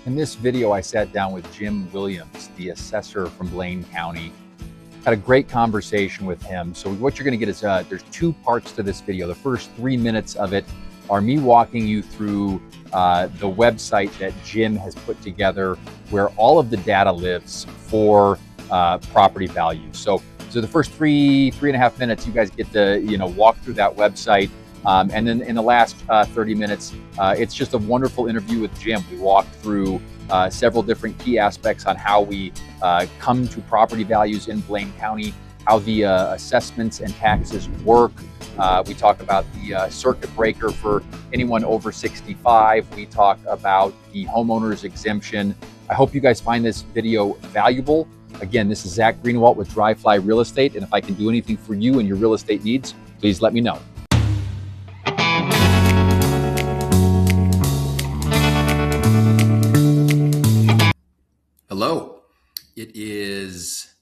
In this video, I sat down with Jim Williams, the assessor from Blaine County. Had a great conversation with him. So what you're going to get is there's two parts to this video. The first 3 minutes of it are me walking you through the website that Jim has put together, where all of the data lives for property values. So the first three and a half minutes, you guys get to walk through that website. And then in the last 30 minutes, it's just a wonderful interview with Jim. We walked through several different key aspects on how we come to property values in Blaine County, how the assessments and taxes work. We talk about the circuit breaker for anyone over 65. We talk about the homeowners exemption. I hope you guys find this video valuable. Again, this is Zach Greenwalt with Dryfly Real Estate. And if I can do anything for you and your real estate needs, please let me know. Hello. It is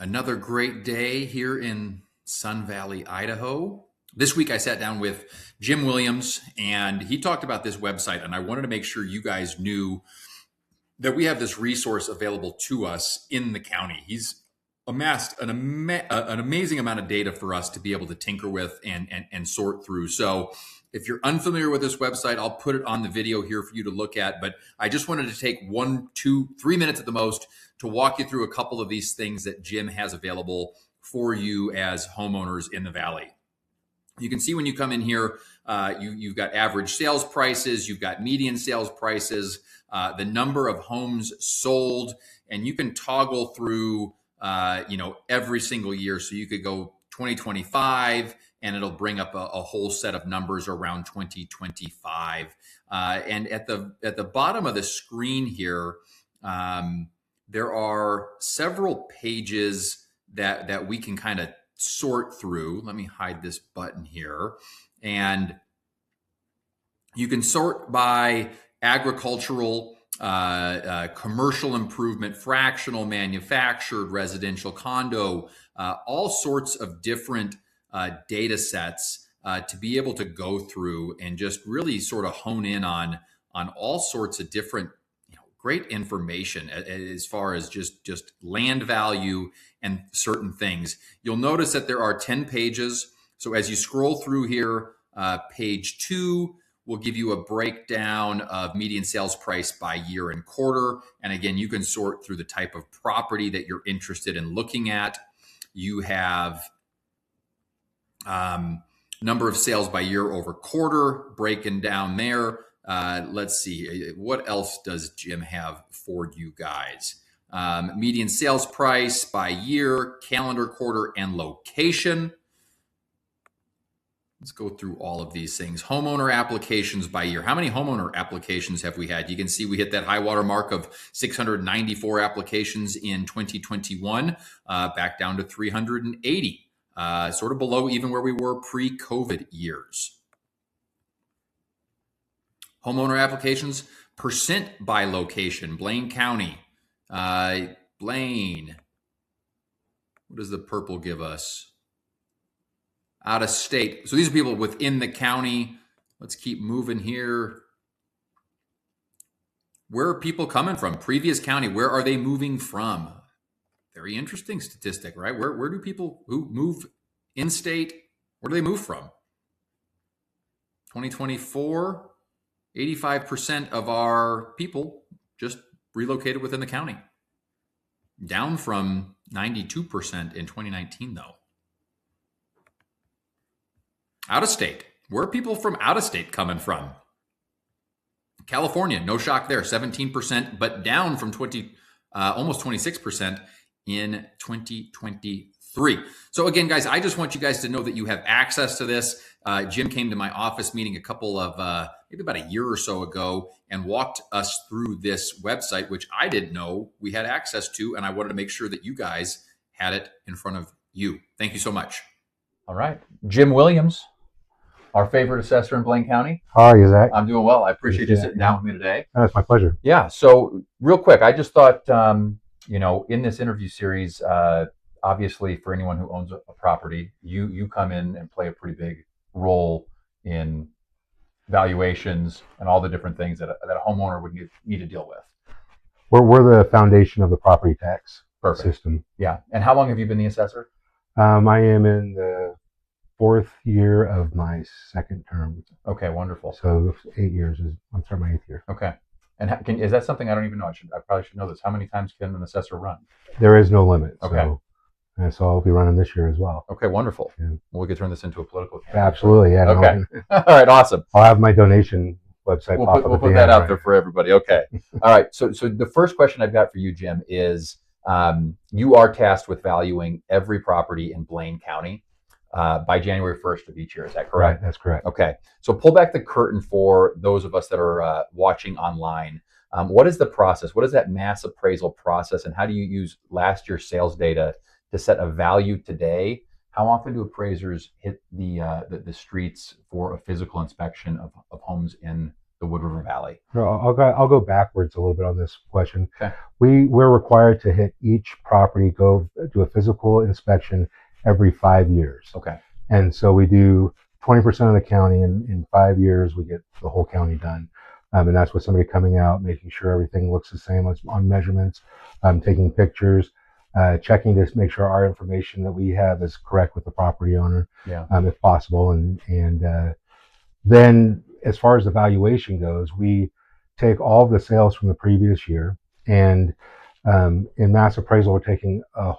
another great day here in Sun Valley, Idaho. This week I sat down with Jim Williams and he talked about this website, and I wanted to make sure you guys knew that we have this resource available to us in the county. He's amassed an amazing amount of data for us to be able to tinker with and sort through. So if you're unfamiliar with this website, I'll put it on the video here for you to look at, but I just wanted to take 1, 2, 3 minutes at the most to walk you through a couple of these things that Jim has available for you as homeowners in the Valley. You can see when you come in here, you've got average sales prices, you've got median sales prices, the number of homes sold, and you can toggle through every single year. So you could go 2025 and it'll bring up a whole set of numbers around 2025. And at the bottom of the screen here, there are several pages that we can kind of sort through. Let me hide this button here. And you can sort by agricultural, commercial improvement, fractional, manufactured, residential, condo, all sorts of different data sets to be able to go through and just really sort of hone in on all sorts of different great information as far as just land value and certain things. You'll notice that there are 10 pages. So as you scroll through here, page 2 will give you a breakdown of median sales price by year and quarter. And again, you can sort through the type of property that you're interested in looking at. You have number of sales by year over quarter breaking down there. Let's see, what else does Jim have for you guys? Median sales price by year, calendar quarter, and location. Let's go through all of these things. Homeowner applications by year. How many homeowner applications have we had? You can see we hit that high water mark of 694 applications in 2021, back down to 380, sort of below even where we were pre-COVID years. Homeowner applications, percent by location. Blaine County. Blaine. What does the purple give us? Out of state. So these are people within the county. Let's keep moving here. Where are people coming from? Previous county. Where are they moving from? Very interesting statistic, right? Where do people who move in state, where do they move from? 2024. 85% of our people just relocated within the county, down from 92% in 2019, though. Out of state. Where are people from out of state coming from? California, no shock there, 17%, but down from almost 26% in 2023. So again, guys, I just want you guys to know that you have access to this. Jim came to my office meeting a couple of, maybe about a year or so ago, and walked us through this website, which I didn't know we had access to, and I wanted to make sure that you guys had it in front of you. Thank you so much. All right. Jim Williams, our favorite assessor in Blaine County. How are you, Zach? I'm doing well. I appreciate you sitting down with me today. That's my pleasure. Yeah. So real quick, I just thought, in this interview series, obviously for anyone who owns a property, you come in and play a pretty big role in valuations, and all the different things that a homeowner would need to deal with. We're the foundation of the property tax system. Yeah. And how long have you been the assessor? I am in the 4th year of my 2nd term. Okay, wonderful. So 8 years I'm starting my 8th year. Okay. And is that something I don't even know? I probably should know this. How many times can an assessor run? There is no limit. Okay. So I'll be running this year as well. Okay, wonderful. Yeah. Well, we could turn this into a political campaign. Absolutely, yeah. Okay. All right, awesome. I'll have my donation website. We'll put that out there for everybody. Okay. All right. So the first question I've got for you, Jim, is you are tasked with valuing every property in Blaine County by January 1st of each year. Is that correct? Right, that's correct. Okay. So pull back the curtain for those of us that are watching online. What is the process? What is that mass appraisal process, and how do you use last year's sales data to set a value today? How often do appraisers hit the streets for a physical inspection of homes in the Wood River Valley? I'll go backwards a little bit on this question. Okay. We're required to hit each property, go do a physical inspection every 5 years. Okay. And so we do 20% of the county, and in 5 years we get the whole county done. And that's with somebody coming out, making sure everything looks the same on measurements, taking pictures, checking to make sure our information that we have is correct with the property owner, if possible. And then as far as the valuation goes, we take all of the sales from the previous year, and in Mass Appraisal, we're taking a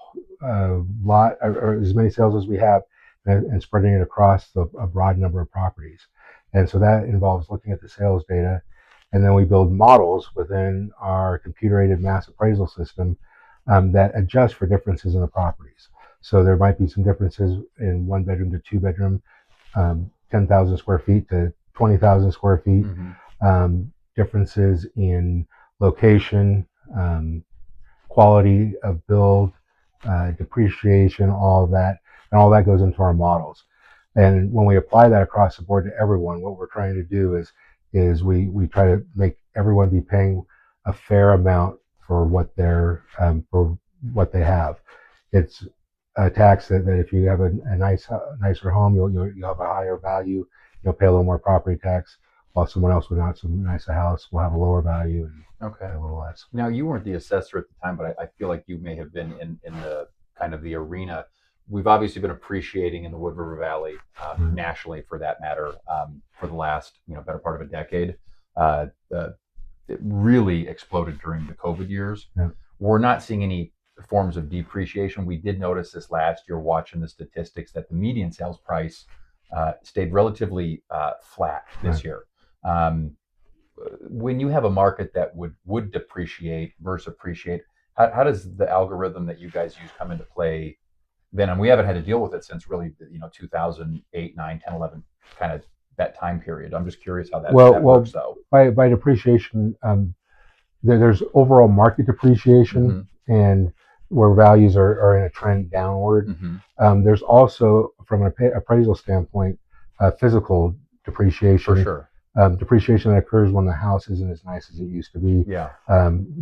lot, or as many sales as we have, and spreading it across a broad number of properties. And so that involves looking at the sales data, and then we build models within our computer-aided Mass Appraisal system that adjust for differences in the properties. So there might be some differences in 1 bedroom to 2 bedroom, 10,000 square feet to 20,000 square feet, differences in location, quality of build, depreciation, all of that, and all that goes into our models. And when we apply that across the board to everyone, what we're trying to do is we try to make everyone be paying a fair amount for what they have. It's a tax that if you have a nicer home, you'll have a higher value. You'll pay a little more property tax, while someone else with not so nice a house will have a lower value and pay a little less. Now, you weren't the assessor at the time, but I feel like you may have been in the kind of the arena. We've obviously been appreciating in the Wood River Valley, nationally for that matter, for the last better part of a decade. It really exploded during the COVID years. Yeah. We're not seeing any forms of depreciation. We did notice this last year watching the statistics that the median sales price stayed relatively flat this year. When you have a market that would depreciate versus appreciate, how does the algorithm that you guys use come into play then? And we haven't had to deal with it since really 2008, 9, 10, 11, kind of that time period. I'm just curious how that works though. By depreciation, there's overall market depreciation, and where values are in a trend downward. There's also, from an appraisal standpoint, physical depreciation. For sure. Depreciation that occurs when the house isn't as nice as it used to be. Yeah.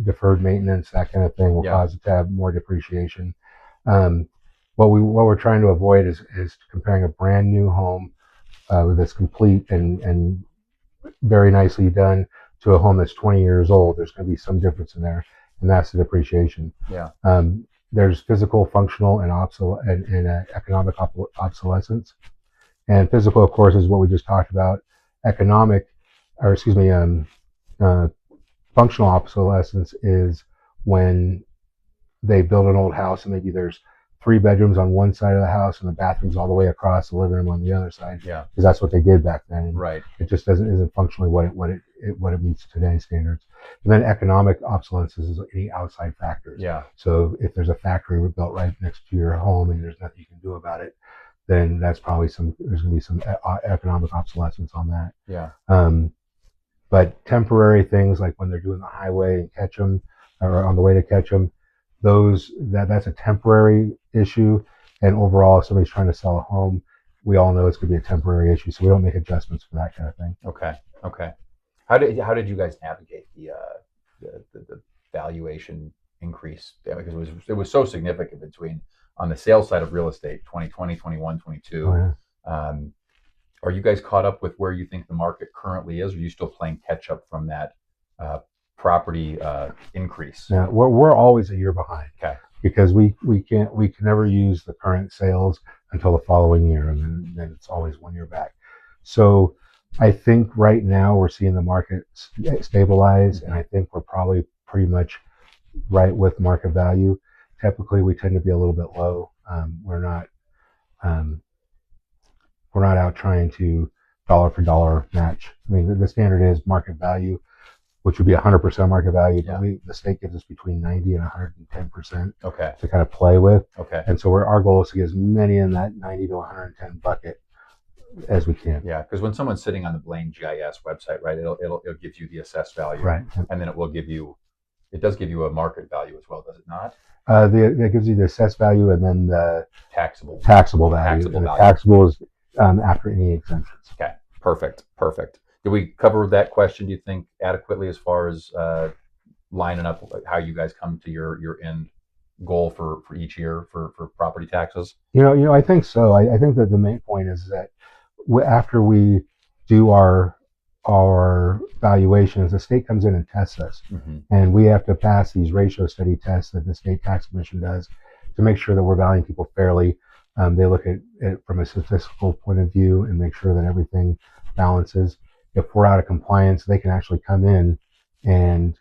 Deferred maintenance, that kind of thing will cause it to have more depreciation. What we're trying to avoid is comparing a brand new home that's complete and very nicely done to a home that's 20 years old. There's going to be some difference in there, and that's the depreciation. Yeah. There's physical, functional, and economic obsolescence. And physical, of course, is what we just talked about. Functional obsolescence is when they build an old house and maybe there's 3 bedrooms on one side of the house and the bathroom's all the way across, the living room on the other side. Yeah. Because that's what they did back then. Right. It just isn't functionally what it meets today's standards. And then economic obsolescence is any outside factors. Yeah. So if there's a factory built right next to your home and there's nothing you can do about it, then that's probably there's going to be some economic obsolescence on that. Yeah. But temporary things like when they're doing the highway and Ketchum, or on the way to Ketchum, that's a temporary issue. And overall, if somebody's trying to sell a home, we all know it's going to be a temporary issue, so we don't make adjustments for that kind of thing. Okay. How did you guys navigate the valuation increase? Because it was so significant between on the sales side of real estate, 2020, 21, 22. Oh, yeah. Are you guys caught up with where you think the market currently is, or are you still playing catch up from that property increase? Yeah, we're always a year behind. Okay. Because we can never use the current sales until the following year, and then it's always 1 year back. So I think right now we're seeing the market stabilize, and I think we're probably pretty much right with market value. Typically, we tend to be a little bit low. We're not out trying to dollar for dollar match. I mean, the standard is market value, which would be 100% market value. But the state gives us between 90 and 110% to kind of play with. Okay. And so our goal is to get as many in that 90 to 110 bucket as we can. Yeah, because when someone's sitting on the Blaine GIS website, right, it'll give you the assessed value, right, and then it does give you a market value as well, does it not? It gives you the assessed value and then the taxable value. The taxable is after any exemptions. Okay, perfect. Did we cover that question, do you think, adequately as far as lining up how you guys come to your end goal for each year for property taxes? I think so. I think that the main point is that after we do our valuations, the state comes in and tests us, and we have to pass these ratio study tests that the state tax commission does to make sure that we're valuing people fairly. They look at it from a statistical point of view and make sure that everything balances. If we're out of compliance, they can actually come in and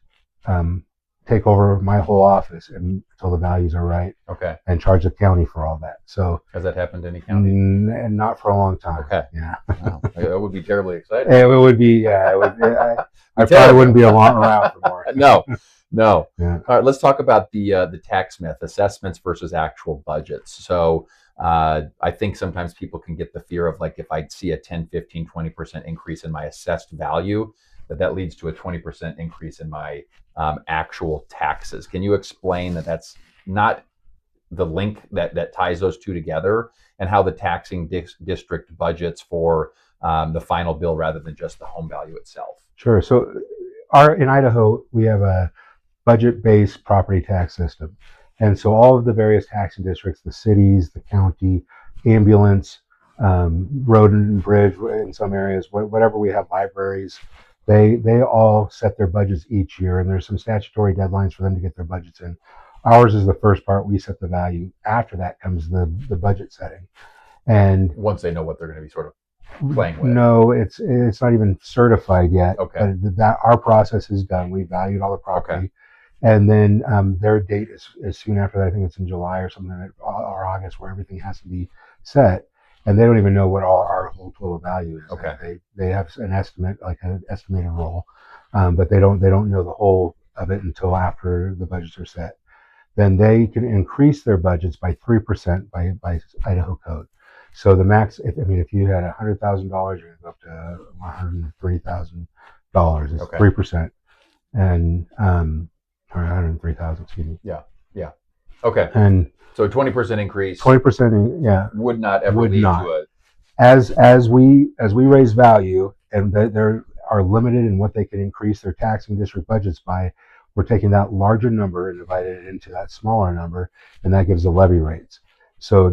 take over my whole office until the values are right. Okay. And charge the county for all that. So has that happened to any county? And not for a long time. Okay. Yeah. Wow. That would be terribly exciting. It would be. Yeah. It would, I probably wouldn't be around for more. No. Yeah. All right. Let's talk about the tax myth: assessments versus actual budgets. So I think sometimes people can get the fear of, like, if I see a 10, 15, 20% increase in my assessed value, that leads to a 20% increase in my actual taxes. Can you explain that that's not the link that ties those two together, and how the taxing district budgets for the final bill rather than just the home value itself? Sure. So in Idaho, we have a budget-based property tax system. And so all of the various taxing districts, the cities, the county, ambulance, road and bridge in some areas, whatever we have, libraries, they all set their budgets each year, and there's some statutory deadlines for them to get their budgets in. Ours is the first part. We set the value. After that comes the budget setting. And once they know what they're going to be sort of playing with. No, it's not even certified yet. Okay. But that our process is done. We valued all the property. Okay. And then their date is soon after that. I think it's in July or something, or August, where everything has to be set. And they don't even know what our whole total value is. Okay. They have an estimate, like an estimated roll, but they don't know the whole of it until after the budgets are set. Then they can increase their budgets by 3% by Idaho code. So the max, if you had $100,000, you're going to go up to $103,000. It's 3%, and or 103,000. Excuse me. Yeah. Okay. And so a 20% increase. 20%, yeah, would not ever lead to a. As we raise value, and they are limited in what they can increase their taxing district budgets by, we're taking that larger number and dividing it into that smaller number, and that gives the levy rates. So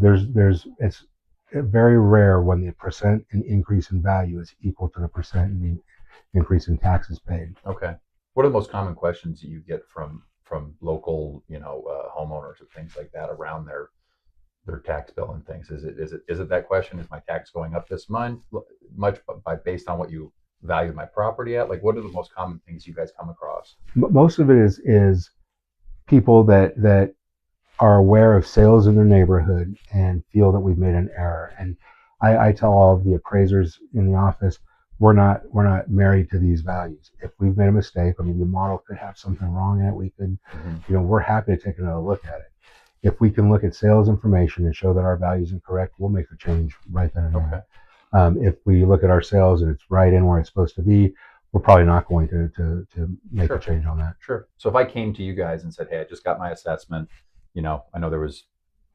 it's very rare when the percent in increase in value is equal to the percent in increase in taxes paid. Okay. What are the most common questions that you get from local, homeowners and things like that around their tax bill and things? Is it that question? Is my tax going up this much based on what you value my property at? Like, what are the most common things you guys come across? Most of it is people that are aware of sales in their neighborhood and feel that we've made an error. And I tell all of the appraisers in the office, we're not married to these values. If we've made a mistake, the model could have something wrong in it. We could, we're happy to take another look at it. If we can look at sales information and show that our value is incorrect, we'll make the change right then and there. If we look at our sales and it's right in where it's supposed to be, we're probably not going to make a change on that. Sure. So if I came to you guys and said, hey, I just got my assessment, I know there was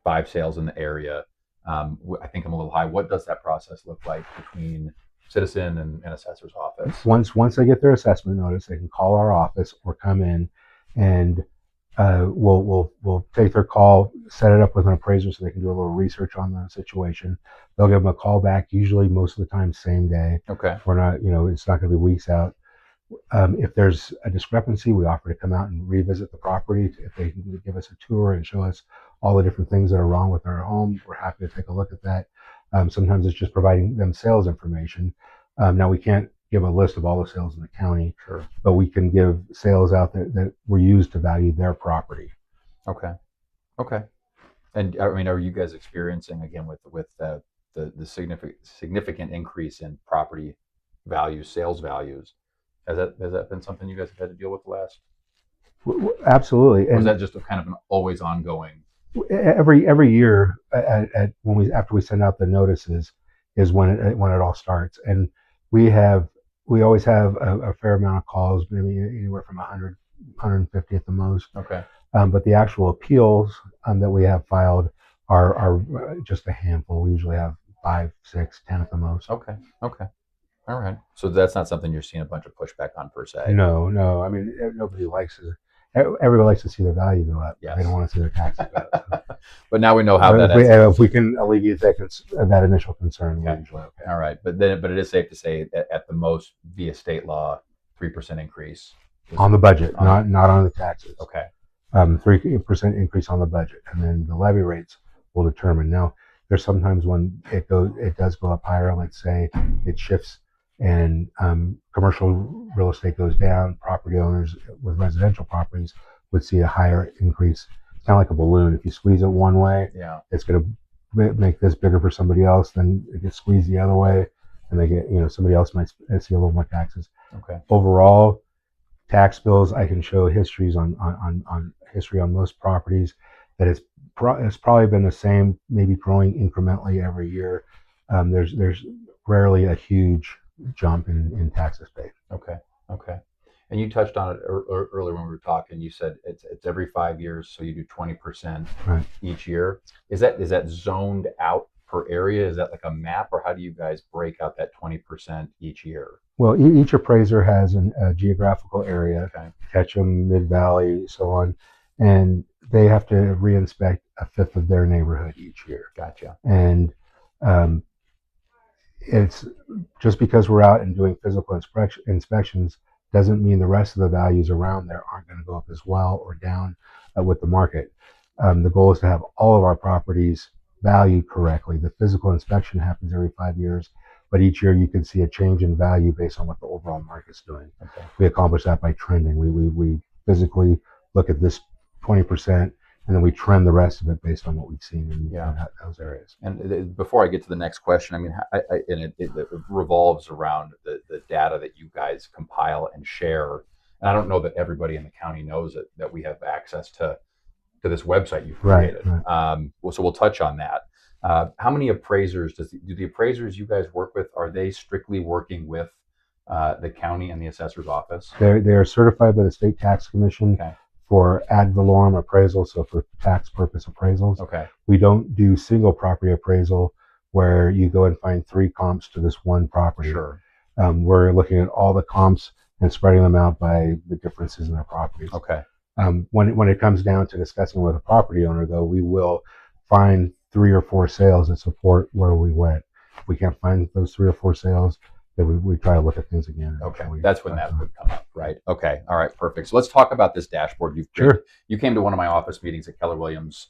5 sales in the area. I think I'm a little high. What does that process look like between citizen and assessor's office? Once they get their assessment notice, they can call our office or come in, and we'll take their call, set it up with an appraiser so they can do a little research on the situation. They'll give them a call back, usually most of the time same day. Okay. We're not, it's not going to be weeks out. If there's a discrepancy, we offer to come out and revisit the property. If they can give us a tour and show us all the different things that are wrong with our home, we're happy to take a look at that. Sometimes it's just providing them sales information. Now, we can't give a list of all the sales in the county, Sure. but we can give sales out there that were used to value their property. Okay. Okay. And I mean, are you guys experiencing again with the significant increase in property values, sales values? Has that been something you guys have had to deal with the last? Absolutely. Or is that just a kind of an always ongoing? Every year, after we send out the notices, is when it all starts, and we always have a fair amount of calls, maybe anywhere from 100, 150 at the most. Okay. But the actual appeals that we have filed are just a handful. We usually have 5, 6, 10 at the most. Okay. Okay. All right. So that's not something you're seeing a bunch of pushback on per se. No. I mean, nobody likes it. Everybody likes to see their value go up. Yes. They don't want to see their taxes go up. But now we know how that is. If we can alleviate that initial concern, we're usually okay. All right. But it is safe to say that at the most, via state law, 3% increase on the budget, not on the taxes. Okay. 3% increase on the budget, and then the levy rates will determine. Now, there's sometimes when it does go up higher. Let's say it shifts and commercial real estate goes down. Property owners with residential properties would see a higher increase. It's kind of like a balloon. If you squeeze it one way, it's going to make this bigger for somebody else. Then it gets squeezed the other way, and they get somebody else might see a little more taxes. Okay. Overall, tax bills, I can show histories on history on most properties that it's probably been the same, maybe growing incrementally every year. There's rarely a huge jump in taxes paid. Okay. And you touched on it earlier when we were talking. You said it's every 5 years, so you do 20% each year. Is that zoned out per area? Is that like a map, or how do you guys break out that 20% each year? Well, each appraiser has a geographical area, Ketchum, Mid-Valley, so on, and they have to reinspect a fifth of their neighborhood each year. Gotcha. And it's just because we're out and doing physical inspections doesn't mean the rest of the values around there aren't going to go up as well or down with the market. The goal is to have all of our properties valued correctly. The physical inspection happens every 5 years, but each year you can see a change in value based on what the overall market's doing. Okay. We accomplish that by trending. We physically look at this 20%, and then we trend the rest of it based on what we've seen in those areas. And before I get to the next question, I mean, it revolves around the data that you guys compile and share. And I don't know that everybody in the county knows that we have access to this website you've created. Right. So we'll touch on that. How many appraisers do the appraisers you guys work with, are they strictly working with the county and the assessor's office? They are certified by the State Tax Commission for ad valorem appraisal, so for tax purpose appraisals. Okay. We don't do single property appraisal where you go and find 3 comps to this one property. Sure. We're looking at all the comps and spreading them out by the differences in their properties. Okay. When it comes down to discussing with a property owner, though, we will find 3 or 4 sales that support where we went. If we can't find those 3 or 4 sales, then we try to look at things again. Okay, that's when that would come up, right? Okay, all right, perfect. So let's talk about this dashboard you've created. Sure. You came to one of my office meetings at Keller Williams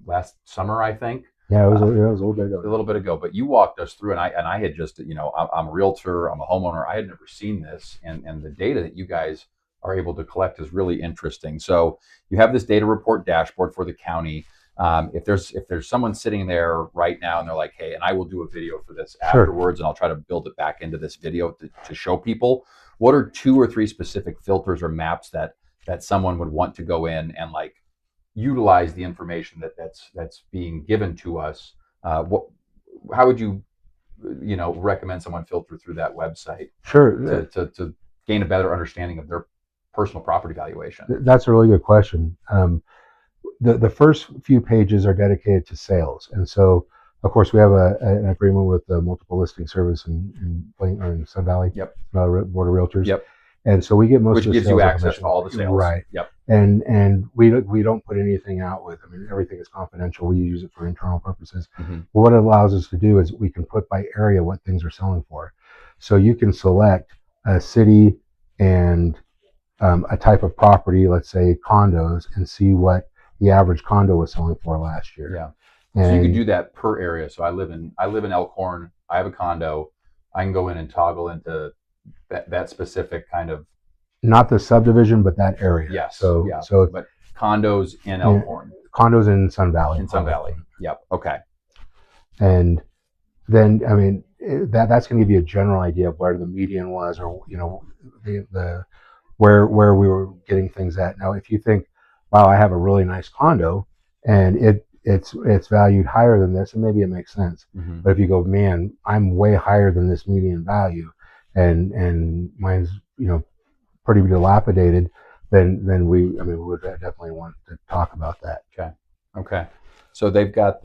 last summer, I think. Yeah, it was a little bit ago. A little bit ago, but you walked us through, and I had just, I'm a realtor, I'm a homeowner. I had never seen this, and the data that you guys are able to collect is really interesting. So you have this data report dashboard for the county. If there's someone sitting there right now and they're like, hey, and I will do a video for this afterwards, and I'll try to build it back into this video to show people, what are 2 or 3 specific filters or maps that someone would want to go in and like utilize the information that's being given to us? How would you recommend someone filter through that website? Sure. To gain a better understanding of their personal property valuation? That's a really good question. The first few pages are dedicated to sales, and so of course we have an agreement with the multiple listing service in Blaine or in Sun Valley. Yep. Board of Realtors. Yep. And so we get most Which of the gives you sales access information. to all the sales. Right. Yep. And we don't put anything out with. I mean, everything is confidential. We use it for internal purposes. Mm-hmm. But what it allows us to do is we can put by area what things are selling for. So you can select a city and a type of property, let's say condos, and see what the average condo was selling for last year. Yeah. And so you could do that per area. So I live in Elkhorn. I have a condo. I can go in and toggle into that specific kind of, not the subdivision, but that area. Yes. So yeah. so but condos in Elkhorn. Condos in Sun Valley. In Sun Valley. Yep. Okay. And then I mean that's going to give you a general idea of where the median was, or the where we were getting things at. Now, if you think, wow, I have a really nice condo and it's valued higher than this, and maybe it makes sense. Mm-hmm. But if you go, man, I'm way higher than this median value, and mine's pretty dilapidated, then we would definitely want to talk about that. Okay. So they've got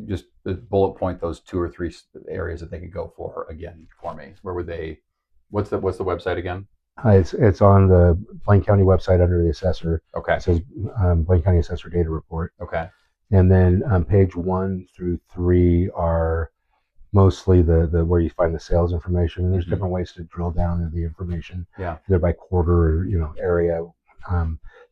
just the bullet point those 2 or 3 areas that they could go for again for me. Where would they? What's the website again? It's on the Blaine County website under the assessor. Okay. It says Blaine County Assessor Data Report. Okay. And then page 1 through 3 are mostly the where you find the sales information. And there's Mm-hmm. different ways to drill down into the information. Yeah. Either by quarter or area.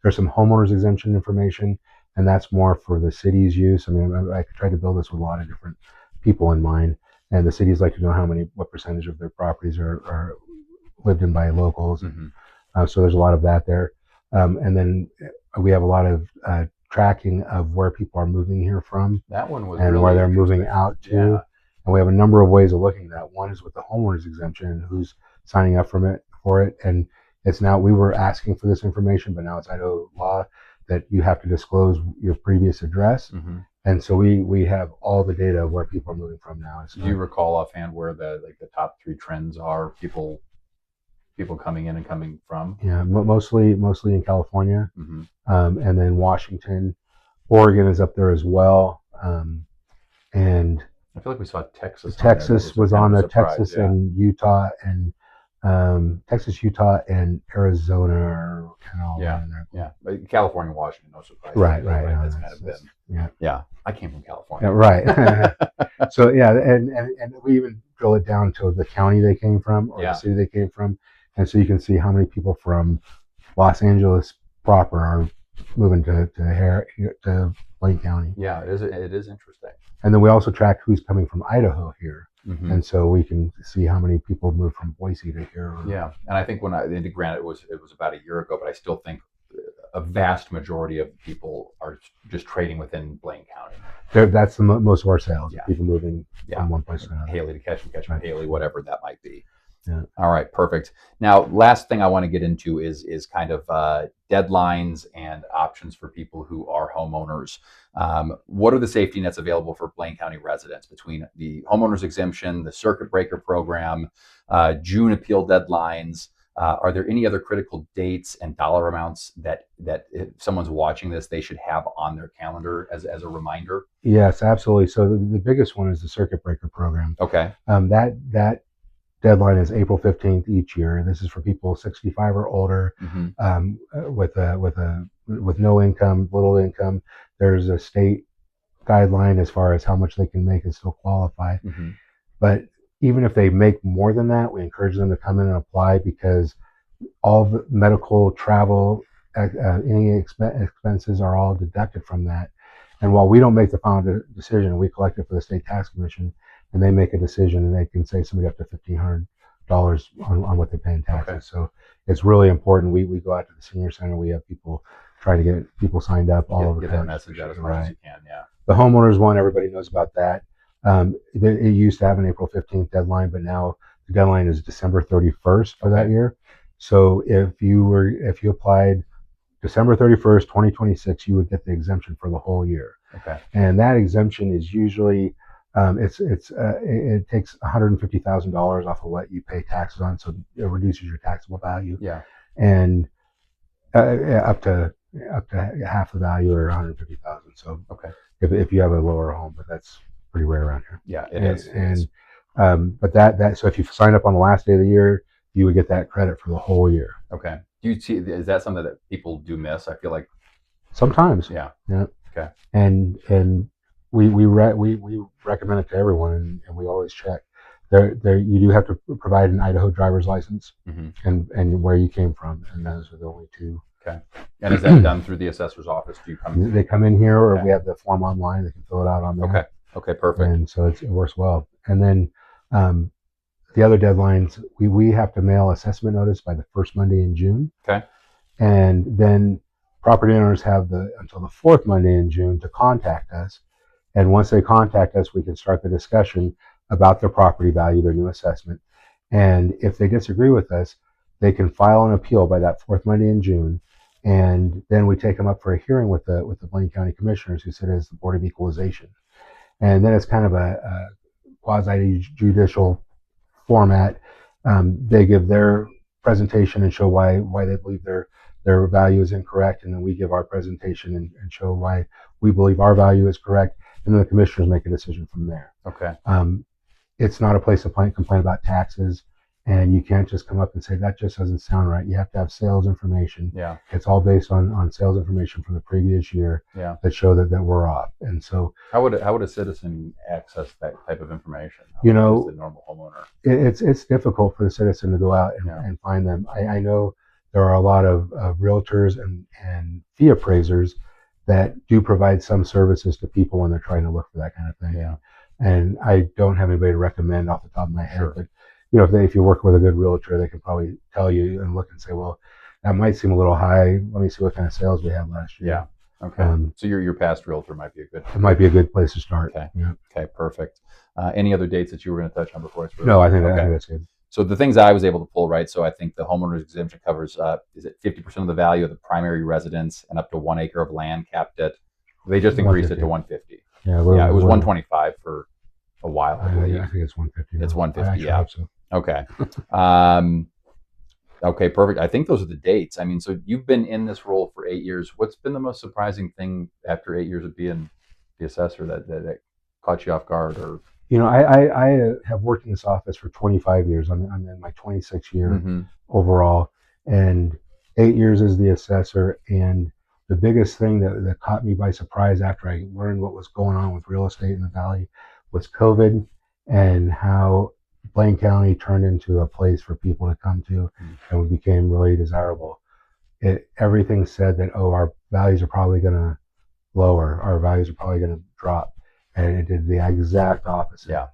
There's some homeowners exemption information, and that's more for the city's use. I mean, I tried to build this with a lot of different people in mind, and the cities like to know what percentage of their properties are lived in by locals. Mm-hmm. So there's a lot of that there. And then we have a lot of tracking of where people are moving here from. That one was and really where they're moving out to. Yeah. And we have a number of ways of looking at that. One is with the homeowners exemption and who's signing up for it. And it's now, we were asking for this information, but now it's Idaho law that you have to disclose your previous address. Mm-hmm. And so we have all the data of where people are moving from now. Do you recall offhand where the top 3 trends are? People coming in and coming from? Yeah, mostly in California, Mm-hmm. And then Washington, Oregon is up there as well, and I feel like we saw Texas. Texas was on the Texas yeah. and Utah, and Texas, Utah, and Arizona are kind of all in there. Yeah, but California, Washington, no surprise. Right. That's kind of been. Yeah. I came from California. Yeah, right. So yeah, and we even drill it down to the county they came from or the city they came from, and so you can see how many people from Los Angeles proper are moving to Blaine County. Yeah, it is interesting. And then we also track who's coming from Idaho here. Mm-hmm. And so we can see how many people move from Boise to here. Yeah, and I think granted it was about a year ago, but I still think a vast majority of people are just trading within Blaine County. That's most of our sales. Yeah. People moving from one place to another. Haley to Ketchum, Ketchum to Haley, whatever that might be. Yeah. All right, perfect. Now, last thing I want to get into is kind of deadlines and options for people who are homeowners. What are the safety nets available for Blaine County residents between the Homeowners Exemption, the Circuit Breaker Program, June appeal deadlines? Are there any other critical dates and dollar amounts that if someone's watching this, they should have on their calendar as a reminder? Yes, absolutely. So the biggest one is the Circuit Breaker Program. Okay. That deadline is April 15th each year. This is for people 65 or older, Mm-hmm. with no income, little income. There's a state guideline as far as how much they can make and still qualify. Mm-hmm. But even if they make more than that, we encourage them to come in and apply, because all the medical, travel, any expenses are all deducted from that. And while we don't make the final decision, we collect it for the state tax commission, and they make a decision, and they can save somebody up to $1,500 on what they pay in taxes. Okay. So it's really important. We go out to the senior center. We have people try to get people signed up all over. Get that message out as much as you can. Yeah. The homeowners one, everybody knows about that. It used to have an April 15th deadline, but now the deadline is December 31st for that year. So if you applied December 31st, 2026, you would get the exemption for the whole year. Okay. And that exemption is usually it takes $150,000 off of what you pay taxes on, so it reduces your taxable value. Yeah. And up to half the value, or $150,000. So if you have a lower home, but that's pretty rare around here. Yeah, it is. And but that so if you sign up on the last day of the year, you would get that credit for the whole year. Okay. Do you see, is that something that people do miss? I feel like Sometimes. yeah. Yeah. Okay. And we recommend it to everyone, and we always check. There you do have to provide an Idaho driver's license and where you came from, and those are the only two. Okay. And is that done through the assessor's office? Do you come? They come in here, or we have the form online. They can fill it out on there. Okay. Okay. Perfect. And so it works well. And then the other deadlines, we have to mail assessment notice by the first Monday in June. Okay. And then property owners have until the fourth Monday in June to contact us. And once they contact us, we can start the discussion about their property value, their new assessment. And if they disagree with us, they can file an appeal by that fourth Monday in June. And then we take them up for a hearing with the Blaine County Commissioners, who sit as the Board of Equalization. And then it's kind of a quasi-judicial format. They give their presentation and show why they believe their value is incorrect, and then we give our presentation and show why we believe our value is correct, and then the commissioners make a decision from there. Okay. It's not a place to complain about taxes, and you can't just come up and say that just doesn't sound right. You have to have sales information. Yeah. It's all based on sales information from the previous year that show that we're off. And so how would a citizen access that type of information? You know, the normal homeowner. It's difficult for the citizen to go out and find them. I know there are a lot of realtors and fee appraisers that do provide some services to people when they're trying to look for that kind of thing. Yeah. And I don't have anybody to recommend off the top of my head, Sure. but you know, if you work with a good realtor, they can probably tell you and look and say, well, that might seem a little high. Let me see what kind of sales we had last year. Yeah. Okay. So your past realtor might be it might be a good place to start. Okay. Yeah. Okay. Perfect. Any other dates that you were going to touch on before? No, I think that's good. So the things I was able to pull, right? So I think the homeowner's exemption covers, is it 50% of the value of the primary residence and up to 1 acre of land capped at, they just increased it to 150. Yeah. It was 125 for a while. I think it's 150. It's 150. Yeah. So. Okay. Okay, perfect. I think those are the dates. I mean, so you've been in this role for 8 years. What's been the most surprising thing after 8 years of being the assessor that caught you off guard? Or you know, I have worked in this office for 25 years. I'm in my 26th year overall, and 8 years as the assessor. And the biggest thing that caught me by surprise after I learned what was going on with real estate in the Valley was COVID, and how Blaine County turned into a place for people to come to, and we became really desirable. Everything said that, our values are probably going to lower, our values are probably going to drop, and it did the exact opposite. Yeah.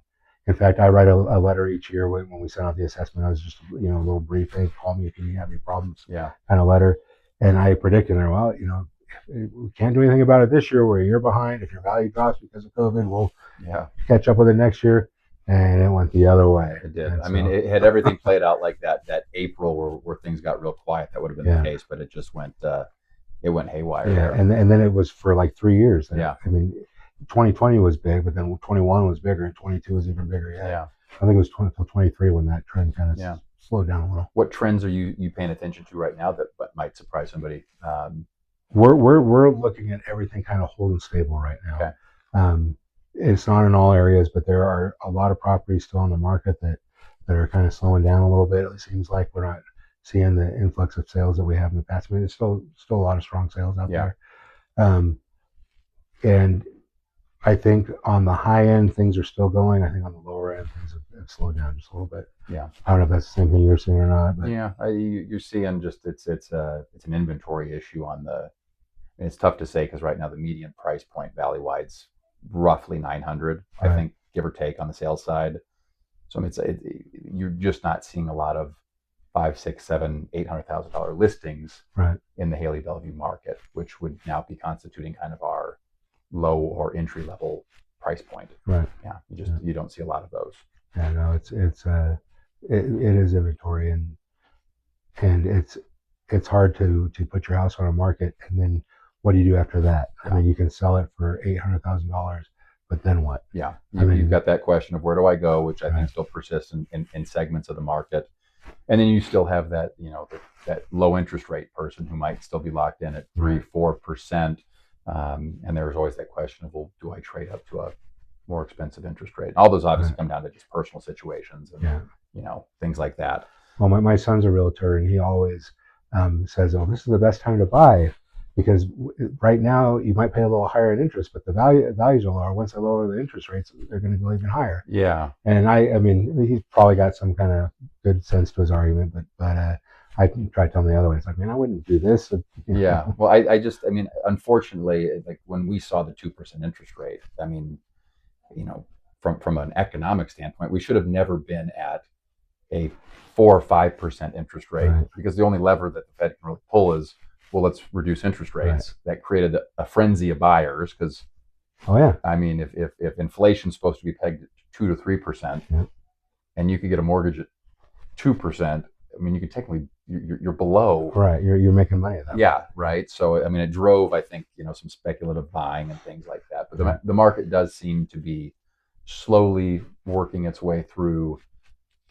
In fact, I write a letter each year when we send out the assessment. I was just a little brief, hey, call me if you have any problems, kind of letter. And I predicted there, well, we can't do anything about it this year. We're a year behind. If your value drops because of COVID, we'll catch up with it next year. And it went the other way. It did. I mean, it had everything played out like that April where things got real quiet. That would have been the case, but it just went haywire. Yeah, and then it was for like 3 years. Yeah. I mean, 2020 was big, but then 21 was bigger, and 22 was even bigger. Yeah. I think it was 23 when that trend kind of slowed down a little. What trends are you paying attention to right now that might surprise somebody? We're looking at everything kind of holding stable right now. Okay. It's not in all areas, but there are a lot of properties still on the market that are kind of slowing down a little bit. It seems like we're not seeing the influx of sales that we have in the past. I mean, there's still a lot of strong sales out there. And I think on the high end, things are still going. I think on the lower end, things have slowed down just a little bit. Yeah. I don't know if that's the same thing you're seeing or not. But. Yeah, you're seeing just it's an inventory issue on the. And it's tough to say because right now the median price point valley-wide's roughly 900, I think, give or take, on the sales side. So I mean, you're just not seeing a lot of $500,000, $600,000, $700,000, $800,000 listings in the Haley Bellevue market, which would now be constituting kind of our low or entry level price point. Right. Yeah. You don't see a lot of those. Yeah. No, it is inventory, and it's hard to put your house on a market, and then what do you do after that? I mean, you can sell it for $800,000, but then what? Yeah. You've got that question of where do I go, which I think still persists in segments of the market. And then you still have that, that low interest rate person who might still be locked in at 3-4%. And there's always that question of, well, do I trade up to a more expensive interest rate? And all those obviously come down to just personal situations and, things like that. Well, my son's a realtor, and he always says, "Oh, this is the best time to buy." Because right now you might pay a little higher in interest, but the values are lower. Once they lower the interest rates, they're going to go even higher. Yeah. And I mean, he's probably got some kind of good sense to his argument, but I try to tell him the other way. It's like, man, I wouldn't do this. Yeah. Well, I mean, unfortunately, like when we saw the 2% interest rate, I mean, from an economic standpoint, we should have never been at a 4 or 5% interest rate, Right. because the only lever that the Fed can really pull is, well, let's reduce interest rates. Right. That created a frenzy of buyers because, I mean, if inflation's supposed to be pegged at 2 to 3%, and you could get a mortgage at 2%, I mean, you could technically you're below. Right, you're making money at that. Yeah, right. So I mean, it drove, I think, some speculative buying and things like that. But the market does seem to be slowly working its way through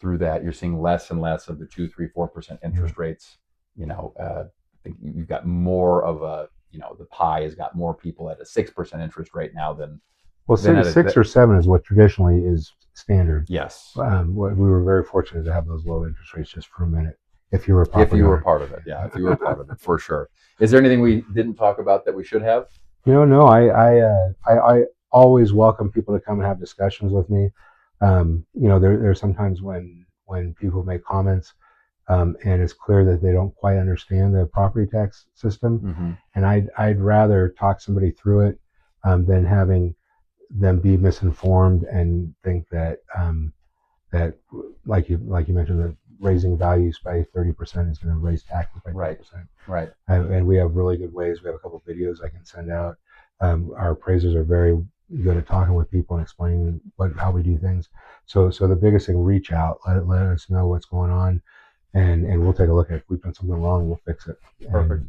that. You're seeing less and less of the 2, 3, 4% interest rates. I think you've got more of a, the pie has got more people at a 6% interest rate now than. Well, 6 or 7 is what traditionally is standard. Yes. We were very fortunate to have those low interest rates just for a minute. If you were part of it, yeah. If you were part of it, for sure. Is there anything we didn't talk about that we should have? No. I always welcome people to come and have discussions with me. There's sometimes when people make comments, and it's clear that they don't quite understand the property tax system, and I'd rather talk somebody through it than having them be misinformed and think that like you mentioned, that raising values by 30% is going to raise taxes by 30%. Right. And we have really good ways. We have a couple of videos I can send out. Our appraisers are very good at talking with people and explaining how we do things. So the biggest thing, reach out, let us know what's going on, and we'll take a look at it. If we've done something wrong, we'll fix it. Perfect.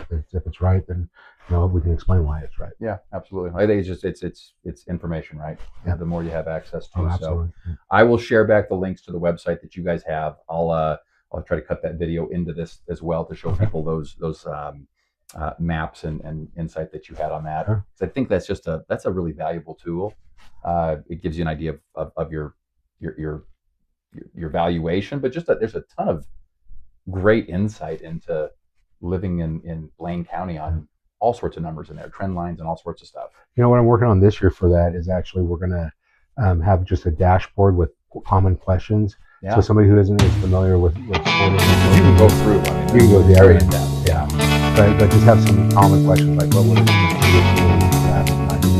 And if it's right, then we can explain why it's right. Yeah, absolutely. I think it's information, right? Yeah. The more you have access to. Absolutely. So I will share back the links to the website that you guys have. I'll try to cut that video into this as well to show people those maps and insight that you had on that. Sure. I think that's a really valuable tool. It gives you an idea of your valuation, but there's a ton of great insight into living in Blaine County on all sorts of numbers in there, trend lines and all sorts of stuff. What I'm working on this year for that is actually we're going to have just a dashboard with common questions. Yeah. So somebody who isn't as familiar with you can go through. I mean, you can go very in depth. Yeah. But just have some common questions like what would it be?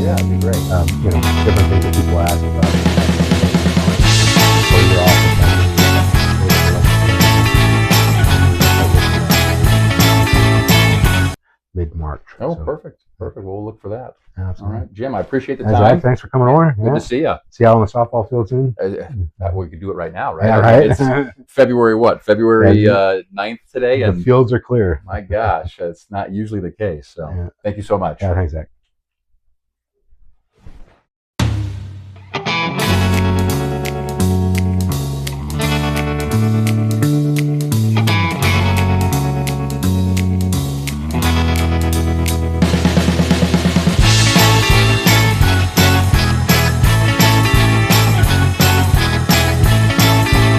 Yeah, it'd be great. Different things that people ask about it. So you're awesome. Mid-March. Oh, so. Perfect. We'll look for that. Absolutely. All right, Jim, I appreciate the time. Right. Thanks for coming over. Good to see you. See you out on the softball field soon. We could do it right now, right? Yeah, right. It's February what? February 9th today, and the fields are clear. My gosh, it's not usually the case. So, Thank you so much. Yeah, thanks, Zach.